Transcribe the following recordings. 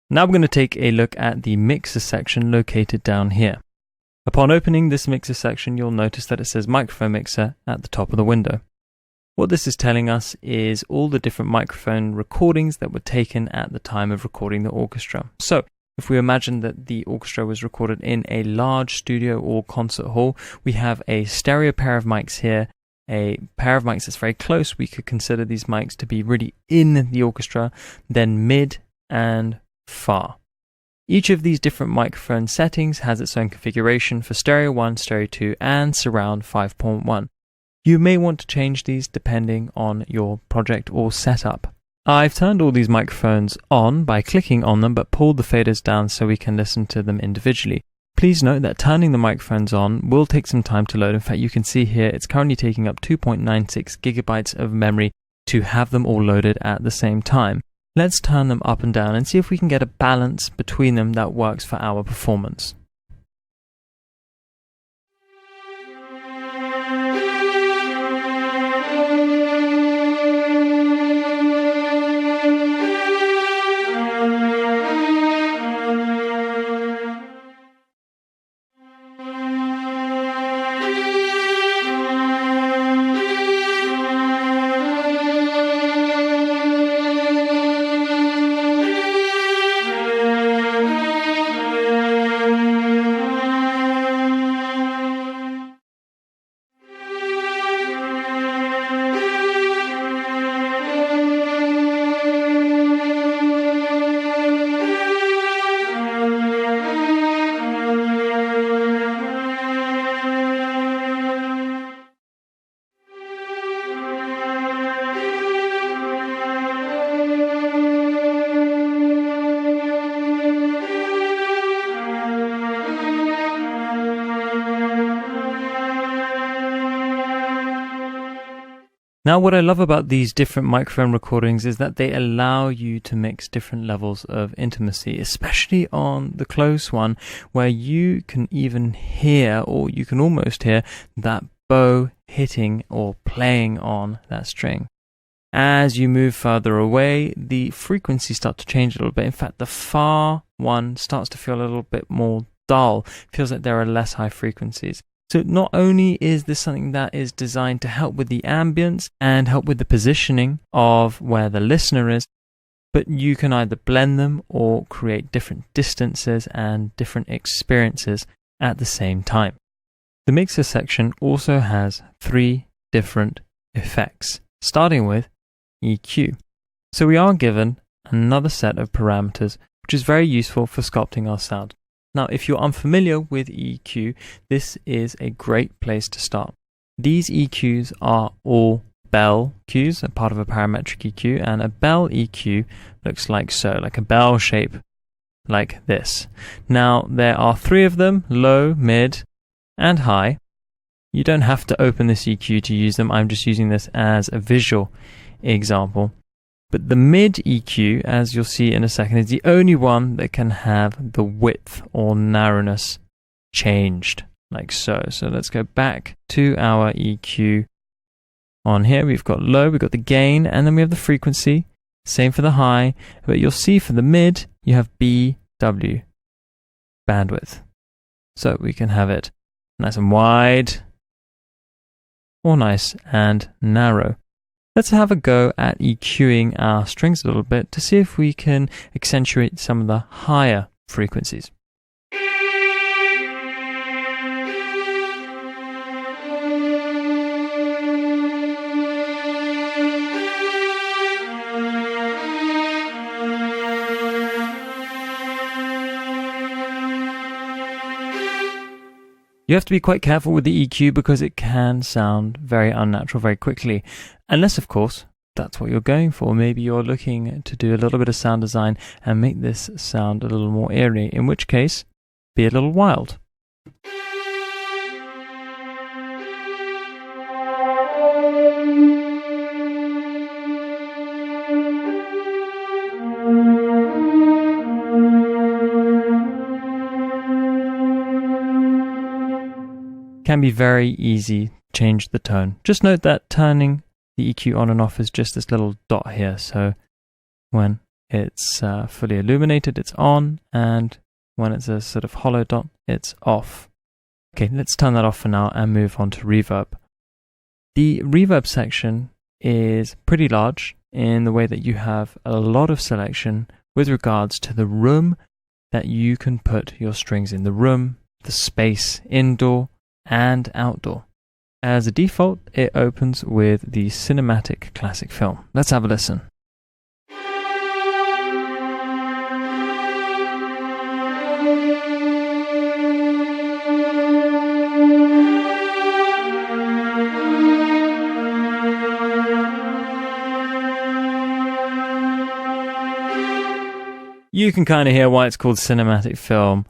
Now we're going to take a look at the mixer section located down here. Upon opening this mixer section, you'll notice that it says microphone mixer at the top of the window. What this is telling us is all the different microphone recordings that were taken at the time of recording the orchestra. So, if we imagine that the orchestra was recorded in a large studio or concert hall, we have a stereo pair of mics here, a pair of mics that's very close. We could consider these mics to be really in the orchestra, then mid and far. Each of these different microphone settings has its own configuration for stereo 1, stereo 2, and surround 5.1. You may want to change these depending on your project or setup. I've turned all these microphones on by clicking on them, but pulled the faders down so we can listen to them individually. Please note that turning the microphones on will take some time to load. In fact, you can see here it's currently taking up 2.96 gigabytes of memory to have them all loaded at the same time. Let's turn them up and down and see if we can get a balance between them that works for our performance. Now, what I love about these different microphone recordings is that they allow you to mix different levels of intimacy, especially on the close one, where you can even hear, or you can almost hear, that bow hitting or playing on that string. As you move further away, the frequencies start to change a little bit. In fact, the far one starts to feel a little bit more dull. It feels like there are less high frequencies. So not only is this something that is designed to help with the ambience and help with the positioning of where the listener is, but you can either blend them or create different distances and different experiences at the same time. The mixer section also has 3 different effects, starting with EQ. So we are given another set of parameters, which is very useful for sculpting our sound. Now, if you're unfamiliar with EQ, this is a great place to start. These EQs are all bell EQs, a part of a parametric EQ, and a bell EQ looks like so, like a bell shape like this. Now, there are 3 of them, low, mid, and high. You don't have to open this EQ to use them. I'm just using this as a visual example. But the mid EQ, as you'll see in a second, is the only one that can have the width or narrowness changed, like so. So let's go back to our EQ. On here, we've got low, we've got the gain, and then we have the frequency. Same for the high, but you'll see for the mid, you have BW, bandwidth. So we can have it nice and wide, or nice and narrow. Let's have a go at EQing our strings a little bit to see if we can accentuate some of the higher frequencies. You have to be quite careful with the EQ because it can sound very unnatural very quickly. Unless, of course, that's what you're going for. Maybe you're looking to do a little bit of sound design and make this sound a little more eerie, in which case, be a little wild. Can be very easy to change the tone. Just note that turning the EQ on and off is just this little dot here, so when it's fully illuminated, it's on, and when it's a sort of hollow dot, it's off. Okay, let's turn that off for now and move on to reverb. The reverb section is pretty large in the way that you have a lot of selection with regards to the room that you can put your strings in. The room, the space, indoor and outdoor. As a default, it opens with the Cinematic Classic Film. Let's have a listen. You can kind of hear why it's called cinematic film.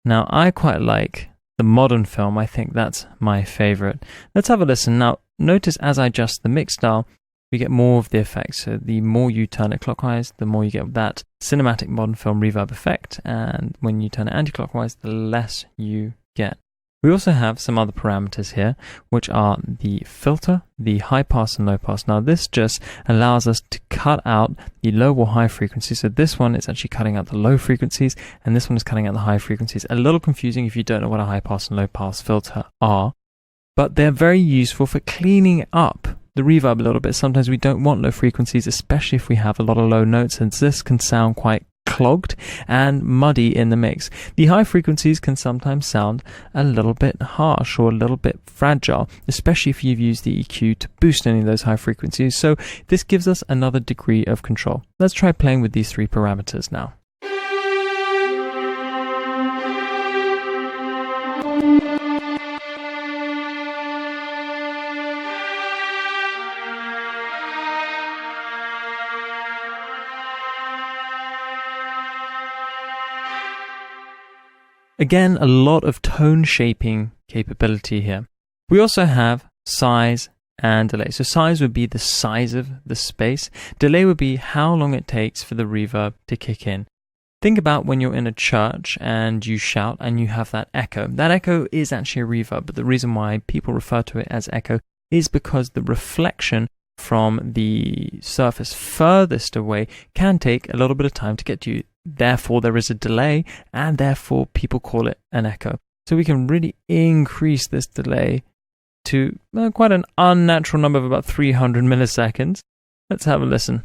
Now, I quite like the modern film. I think that's my favorite. Let's have a listen. Now, notice as I adjust the mix dial, we get more of the effects. So the more you turn it clockwise, the more you get that cinematic modern film reverb effect. And when you turn it anti-clockwise, the less you get. We also have some other parameters here, which are the filter, the high pass and low pass. Now this just allows us to cut out the low or high frequencies. So this one is actually cutting out the low frequencies, and this one is cutting out the high frequencies. A little confusing if you don't know what a high pass and low pass filter are, but they're very useful for cleaning up the reverb a little bit. Sometimes we don't want low frequencies, especially if we have a lot of low notes, and this can sound quite clogged and muddy in the mix. The high frequencies can sometimes sound a little bit harsh or a little bit fragile, especially if you've used the EQ to boost any of those high frequencies. So this gives us another degree of control. Let's try playing with these three parameters now. Again, a lot of tone shaping capability here. We also have size and delay. So size would be the size of the space. Delay would be how long it takes for the reverb to kick in. Think about when you're in a church and you shout and you have that echo. That echo is actually a reverb, but the reason why people refer to it as echo is because the reflection from the surface furthest away can take a little bit of time to get to you. Therefore, there is a delay, and therefore people call it an echo. So we can really increase this delay to quite an unnatural number of about 300 milliseconds. Let's have a listen.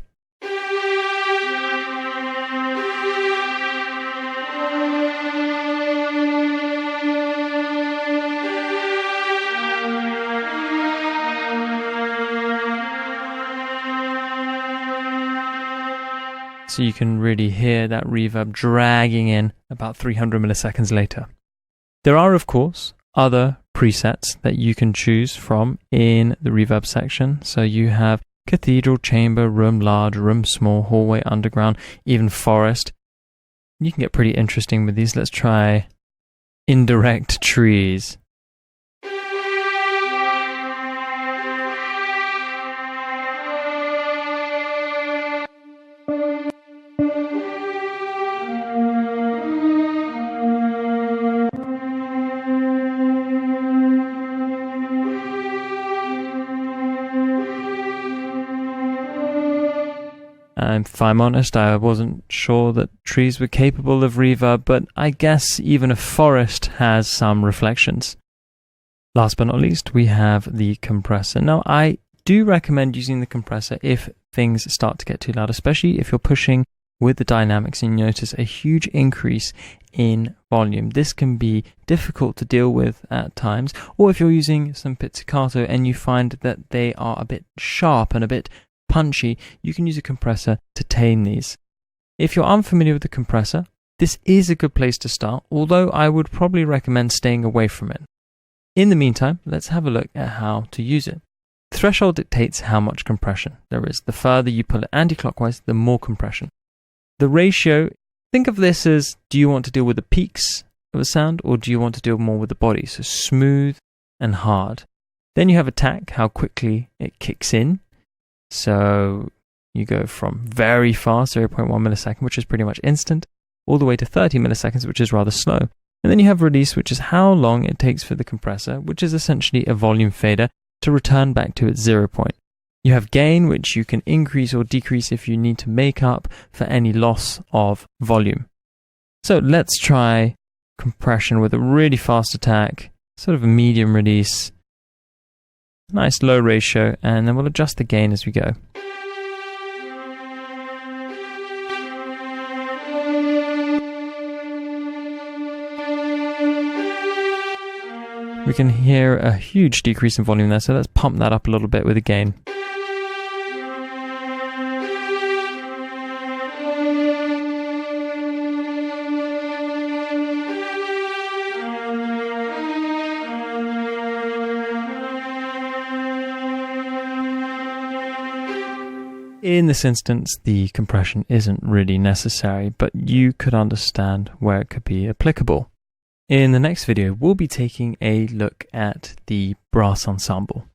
So you can really hear that reverb dragging in about 300 milliseconds later. There are, of course, other presets that you can choose from in the reverb section. So you have cathedral, chamber, room large, room small, hallway, underground, even forest. You can get pretty interesting with these. Let's try indirect trees. If I'm honest, I wasn't sure that trees were capable of reverb, but I guess even a forest has some reflections. Last but not least, we have the compressor. Now, I do recommend using the compressor if things start to get too loud, especially if you're pushing with the dynamics and you notice a huge increase in volume. This can be difficult to deal with at times, or if you're using some pizzicato and you find that they are a bit sharp and a bit punchy, you can use a compressor to tame these. If you're unfamiliar with the compressor, this is a good place to start, although I would probably recommend staying away from it. In the meantime, let's have a look at how to use it. Threshold dictates how much compression there is. The further you pull it anti-clockwise, the more compression. The ratio, think of this as, do you want to deal with the peaks of a sound, or do you want to deal more with the body? So smooth and hard. Then you have attack, how quickly it kicks in. So you go from very fast, 0.1 millisecond, which is pretty much instant, all the way to 30 milliseconds, which is rather slow. And then you have release, which is how long it takes for the compressor, which is essentially a volume fader, to return back to its 0 point. You have gain, which you can increase or decrease if you need to make up for any loss of volume. So let's try compression with a really fast attack, sort of a medium release, nice low ratio, and then we'll adjust the gain as we go. We can hear a huge decrease in volume there, so let's pump that up a little bit with a gain. In this instance, the compression isn't really necessary, but you could understand where it could be applicable. In the next video, we'll be taking a look at the brass ensemble.